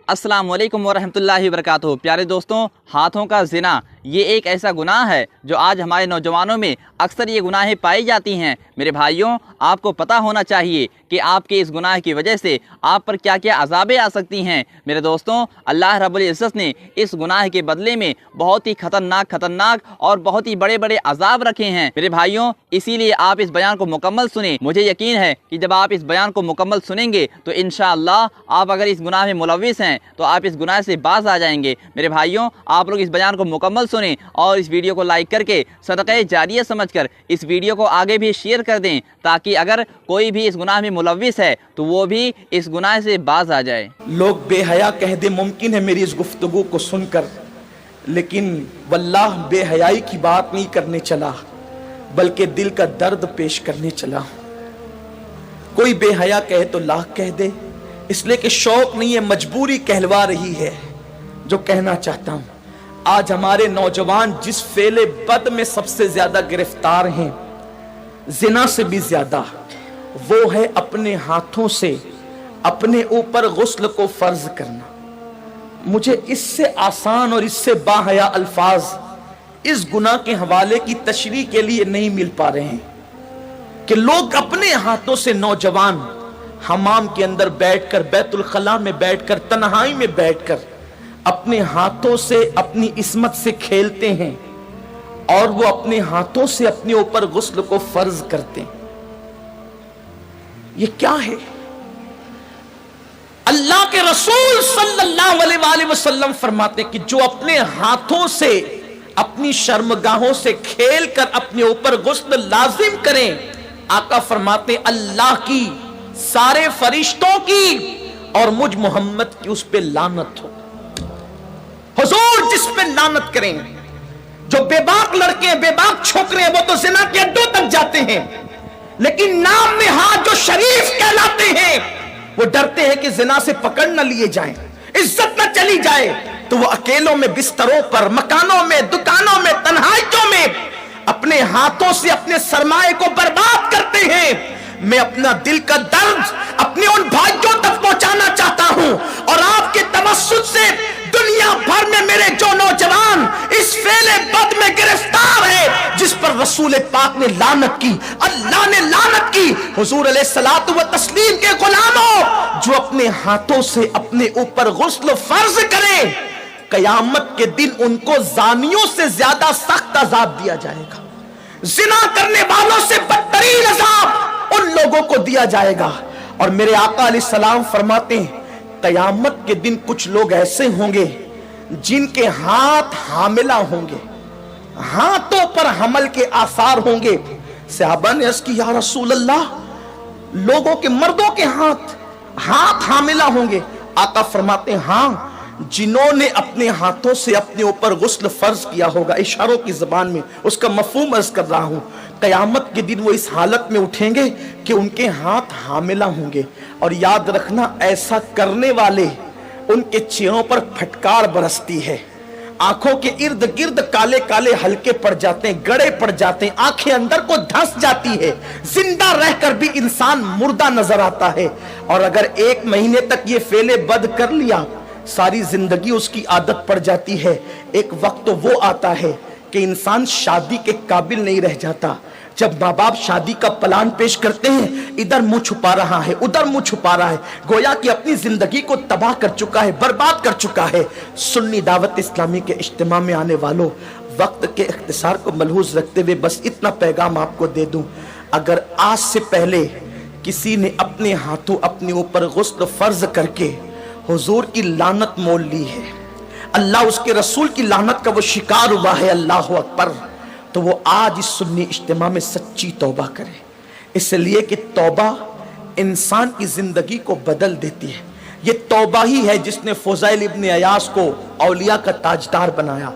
अस्सलाम वालेकुम वरहमतुल्लाहि वबरकातुहू। प्यारे दोस्तों, हाथों का ज़िना ये एक ऐसा गुनाह है जो आज हमारे नौजवानों में अक्सर ये गुनाहें पाई जाती हैं। मेरे भाइयों, आपको पता होना चाहिए कि आपके इस गुनाह की वजह से आप पर क्या क्या अज़ाबें आ सकती हैं। मेरे दोस्तों, अल्लाह रब्बुल इज़्ज़त ने इस गुनाह के बदले में बहुत ही खतरनाक और बहुत ही बड़े बड़े अज़ाब रखे हैं। मेरे भाइयों, इसीलिए आप इस बयान को मुकम्मल सुने। मुझे यकीन है कि जब आप इस बयान को मुकम्मल सुनेंगे तो इंशाअल्लाह आप अगर इस गुनाह में मुलव्विस हैं तो आप इस गुनाह से बाज आ जाएंगे। मेरे भाइयों, आप लोग इस बयान को मुकम्मल सुने और इस वीडियो को लाइक करके सदक़े जारिया समझकर इस वीडियो को आगे भी शेयर कर दें, ताकि अगर कोई भी इस गुनाह में मुलव्विस है तो वो भी इस गुनाह से बाज आ जाए। लोग बेहया कह दे मुमकिन है मेरी इस गुफ्तगू को सुनकर, लेकिन वल्लाह बेहयाई की बात नहीं करने चला बल्कि दिल का दर्द पेश करने चला। कोई बेहया कहे तो लाख कह दे, इसलिए कि शौक नहीं है, मजबूरी कहलवा रही है। जो कहना चाहता हूं, आज हमारे नौजवान जिस फेले बद में सबसे ज्यादा गिरफ्तार हैं, जिना से भी ज्यादा, वो है अपने हाथों से अपने ऊपर गुस्ल को फर्ज करना। मुझे इससे आसान और इससे बाहया अल्फाज इस गुनाह के हवाले की तशरीह के लिए नहीं मिल पा रहे हैं कि लोग अपने हाथों से, नौजवान हमाम के अंदर बैठकर, बैतुल खला में बैठकर, तन्हाई में बैठकर अपने हाथों से अपनी इस्मत से खेलते हैं और वो अपने हाथों से अपने ऊपर गुस्ल को फर्ज करते हैं। ये क्या है? अल्लाह के रसूल सल्लल्लाहु अलैहि वसल्लम फरमाते हैं कि जो अपने हाथों से अपनी शर्मगाहों से खेलकर अपने ऊपर गुस्ल लाजिम करें, आका फरमाते अल्लाह की, सारे फरिश्तों की और मुझ मोहम्मद की उस पे लानत हो। हुजूर जिस पे लानत करें, जो बेबाक लड़के, बेबाक छोकरे, वो तो जिना के अड्डों तक जाते हैं, लेकिन नाम में हाथ जो शरीफ कहलाते हैं, वो डरते हैं कि जिना से पकड़ न लिए जाएं, इज्जत न चली जाए, तो वो अकेलों में, बिस्तरों पर, मकानों में, दुकानों में, तन्हाइयों में अपने हाथों से अपने सरमाए को बर्बाद करते हैं। मैं अपना दिल का दर्द अपने उन भाइयों तक पहुंचाना चाहता हूं और आपके तवस्सुत से दुनिया भर में मेरे जो नौजवान इस फेले बद में गिरफ्तार है, जिस पर रसूल पाक ने लानत की, अल्लाह ने लानत की, हुजूर अलैहिस्सलातु व तस्लीम के गुलामों, जो अपने हाथों से अपने ऊपर गुस्ल फर्ज करें, कयामत के दिन उनको जानियों से ज्यादा सख्त अजाब दिया जाएगा। जिना करने वालों से बदतरीन अजाब उन लोगों को दिया जाएगा। और मेरे आका अलैहिस्सलाम फरमाते हैं, कयामत के दिन कुछ लोग ऐसे होंगे जिनके हाथ हामिला होंगे, हाथों पर हमल के आसार होंगे। सहाबा ने अर्ज़ की, या रसूल अल्लाह, लोगों के, मर्दों के हाथ हामिला होंगे? आका फरमाते हैं, हाँ, जिन्होंने अपने हाथों से अपने ऊपर गुस्ल फर्ज किया होगा। इशारों की जबान में उसका मफहूम अर्ज कर रहा हूं। कयामत के दिन वो इस हालत में उठेंगे कि उनके हाथ हामिला होंगे। और याद रखना, ऐसा करने वाले, उनके चेहरों पर फटकार बरसती है, आंखों के इर्द गिर्द काले काले हल्के पड़ जाते हैं, गड़े पड़ जाते हैं, आंखें अंदर को धंस जाती है, जिंदा रहकर भी इंसान मुर्दा नजर आता है। और अगर 1 महीने तक ये फेले बद कर लिया, सारी जिंदगी उसकी आदत पड़ जाती है। एक वक्त तो वो आता है कि इंसान शादी के काबिल नहीं रह जाता। जब माँ बाप शादी का प्लान पेश करते हैं, इधर मुंह छुपा रहा है, उधर मुंह छुपा रहा है, गोया कि अपनी जिंदगी को तबाह कर चुका है, बर्बाद कर चुका है। सुन्नी दावत इस्लामी के इज्तिमा में आने वालों, वक्त के इख्तिसार को मलहूज रखते हुए बस इतना पैगाम आपको दे दूं, अगर आज से पहले किसी ने अपने हाथों अपने ऊपर गुस्ल फर्ज करके हुजूर की लानत मोल ली है, अल्लाह उसके रसूल की लानत का वो शिकार हुआ है, अल्लाह अकबर, तो वो आज इस सुन्नी इज्तिमा में सच्ची तौबा करे। इसलिए कि तौबा इंसान की जिंदगी को बदल देती है। ये तौबा ही है जिसने फुज़ैल इब्न अयास को औलिया का ताजदार बनाया।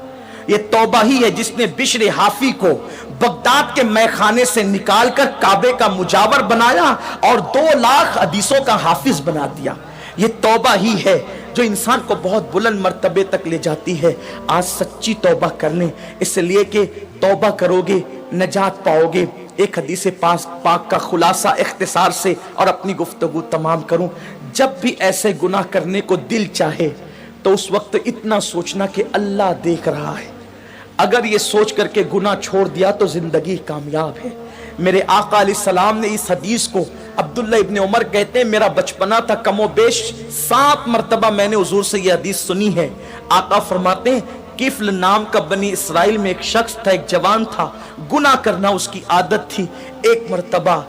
ये तौबा ही है जिसने बिश्र हाफी को बगदाद के मैखाने से निकालकर काबे का मुजावर बनाया और 2 लाख हदीसों का हाफिज बना दिया। ये तौबा ही है जो इंसान को बहुत बुलंद मर्तबे तक ले जाती है। आज सच्ची तौबा कर लें, इसलिए कि तौबा करोगे नजात पाओगे, ایک حدیث پاک کا خلاصہ اختصار سے اور اپنی گفتگو تمام کروں. جب بھی ایسے گناہ کرنے کو دل چاہے تو اس وقت اتنا سوچنا کہ اللہ دیکھ رہا ہے. اگر یہ سوچ کر کے گناہ چھوڑ دیا تو زندگی کامیاب ہے. میرے آقا علیہ السلام نے اس حدیث کو, عبداللہ ابن عمر کہتے ہیں میرا بچپنا تھا, کم و بیش 7 مرتبہ میں نے حضور سے یہ حدیث سنی ہے. آقا فرماتے ہیں کفل نام کا بنی اسرائیل میں ایک شخص تھا, ایک جوان تھا, گناہ کرنا اس کی عادت تھی. ایک مرتبہ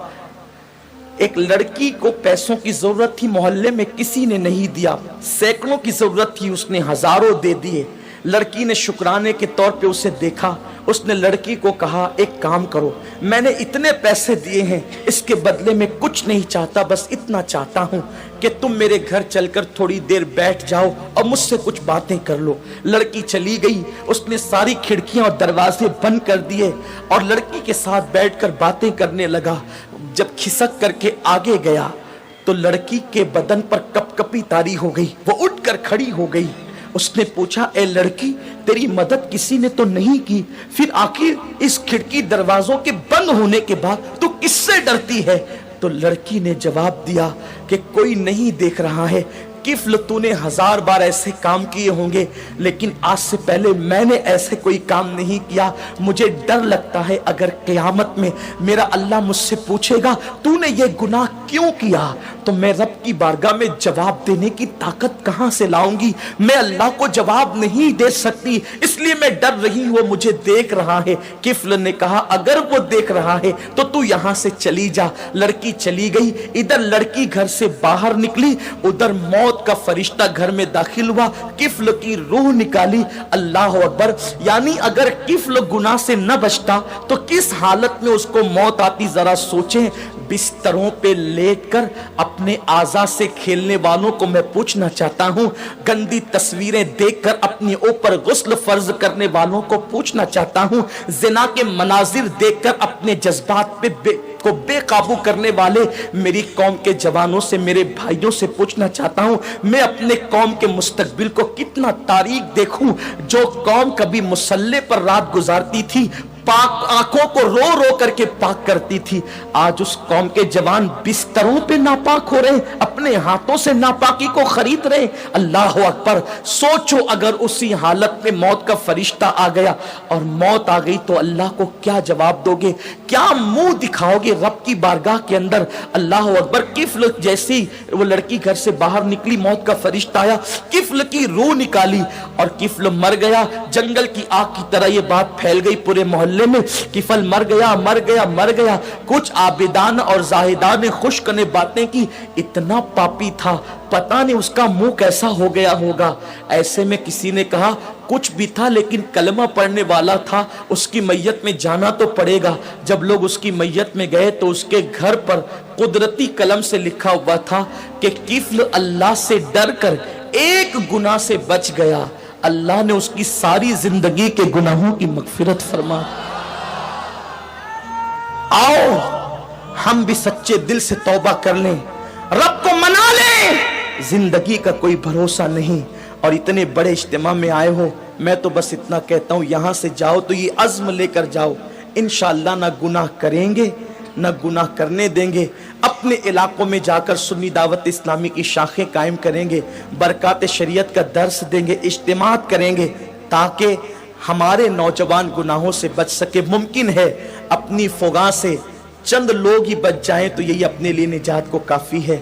ایک لڑکی کو پیسوں کی ضرورت تھی, محلے میں کسی نے نہیں دیا, سینکڑوں کی ضرورت تھی, اس نے ہزاروں دے دیے. لڑکی نے شکرانے کے طور پہ اسے دیکھا, اس نے لڑکی کو کہا ایک کام کرو, میں نے اتنے پیسے دیے ہیں, اس کے بدلے میں کچھ نہیں چاہتا, بس اتنا چاہتا ہوں کہ تم میرے گھر چل کر تھوڑی دیر بیٹھ جاؤ اور مجھ سے کچھ باتیں کر لو. لڑکی چلی گئی, اس نے ساری کھڑکیاں اور دروازے بند کر دیے اور لڑکی کے ساتھ بیٹھ کر باتیں کرنے لگا. جب کھسک کر کے آگے گیا تو لڑکی کے بدن پر کپ کپی طاری ہو گئی, وہ اٹھ کر کھڑی ہو گئی. اس نے پوچھا اے لڑکی تیری مدد کسی نے تو نہیں کی, پھر آخر اس کھڑکی دروازوں کے بند ہونے کے بعد تو کس سے ڈرتی ہے؟ تو لڑکی نے جواب دیا کہ کوئی نہیں دیکھ رہا ہے. کفل تو نے 1000 بار ایسے کام کیے ہوں گے, لیکن آج سے پہلے میں نے ایسے کوئی کام نہیں کیا. مجھے ڈر لگتا ہے اگر قیامت میں میرا اللہ مجھ سے پوچھے گا تو نے یہ گناہ کیوں کیا, تو میں رب کی بارگاہ میں جواب دینے کی طاقت کہاں سے لاؤں گی؟ میں اللہ کو جواب نہیں دے سکتی, اس لیے میں ڈر رہی ہوں, وہ مجھے دیکھ رہا ہے. کفل نے کہا اگر وہ دیکھ رہا ہے تو یہاں سے چلی جا. لڑکی چلی گئی. ادھر لڑکی گھر سے باہر نکلی, ادھر موت کا فرشتہ گھر میں داخل ہوا, کفل کی روح نکالی. اللہ اکبر. یعنی اگر کفل گناہ سے نہ بچتا تو کس حالت میں اس کو موت آتی, ذرا سوچیں. بستروں پہ لیٹ کر اپنے اعضاء سے کھیلنے والوں کو میں پوچھنا چاہتا ہوں, گندی تصویریں دیکھ کر اپنے اوپر غسل فرض کرنے والوں کو پوچھنا چاہتا ہوں, زنا کے مناظر دیکھ کر اپنے جذبات پہ بے قابو کرنے والے میری قوم کے جوانوں سے, میرے بھائیوں سے پوچھنا چاہتا ہوں, میں اپنے قوم کے مستقبل کو کتنا تاریک دیکھوں. جو قوم کبھی مصلی پر رات گزارتی تھی, پاک آنکھوں کو رو رو کر کے پاک کرتی تھی, آج اس قوم کے جوان بستروں پہ ناپاک ہو رہے ہیں, اپنے ہاتھوں سے ناپاکی کو خرید رہے. اللہ اکبر. سوچو اگر اسی حالت میں موت کا فرشتہ آ گیا اور موت آ گئی تو اللہ کو کیا جواب دو گے, کیا منہ دکھاؤ گے رب کی بارگاہ کے اندر؟ اللہ اکبر. کفل جیسی وہ لڑکی گھر سے باہر نکلی, موت کا فرشتہ آیا, کفل کی روح نکالی اور کفل مر گیا. جنگل کی آگ کی طرح یہ بات پھیل گئی پورے محلے میں, کفل مر گیا مر گیا مر گیا. کچھ عابدان اور زاہدان نے خشک نے باتیں کی, اتنا پاپی تھا پتہ نہیں اس کا منہ کیسا ہو گیا ہوگا. ایسے میں کسی نے کہا کچھ بھی تھا لیکن کلمہ پڑھنے والا تھا, اس کی میت میں جانا تو پڑے گا. جب لوگ اس کی میت میں گئے تو اس کے گھر پر قدرتی قلم سے لکھا ہوا تھا کہ کفل اللہ سے ڈر کر ایک گناہ سے بچ گیا, اللہ نے اس کی ساری زندگی کے گناہوں کی مغفرت فرما. آؤ ہم بھی سچے دل سے توبہ کر لیں, رب کو منا لیں. زندگی کا کوئی بھروسہ نہیں. اور اتنے بڑے اجتماع میں آئے ہو, میں تو بس اتنا کہتا ہوں یہاں سے جاؤ تو یہ عزم لے کر جاؤ, انشاءاللہ نہ گناہ کریں گے نہ گناہ کرنے دیں گے. اپنے علاقوں میں جا کر سنی دعوت اسلامی کی شاخیں قائم کریں گے, برکات شریعت کا درس دیں گے, اجتماعات کریں گے تاکہ ہمارے نوجوان گناہوں سے بچ سکے. ممکن ہے اپنی فغاں سے چند لوگ ہی بچ جائیں تو یہی اپنے لیے نجات کو کافی ہے.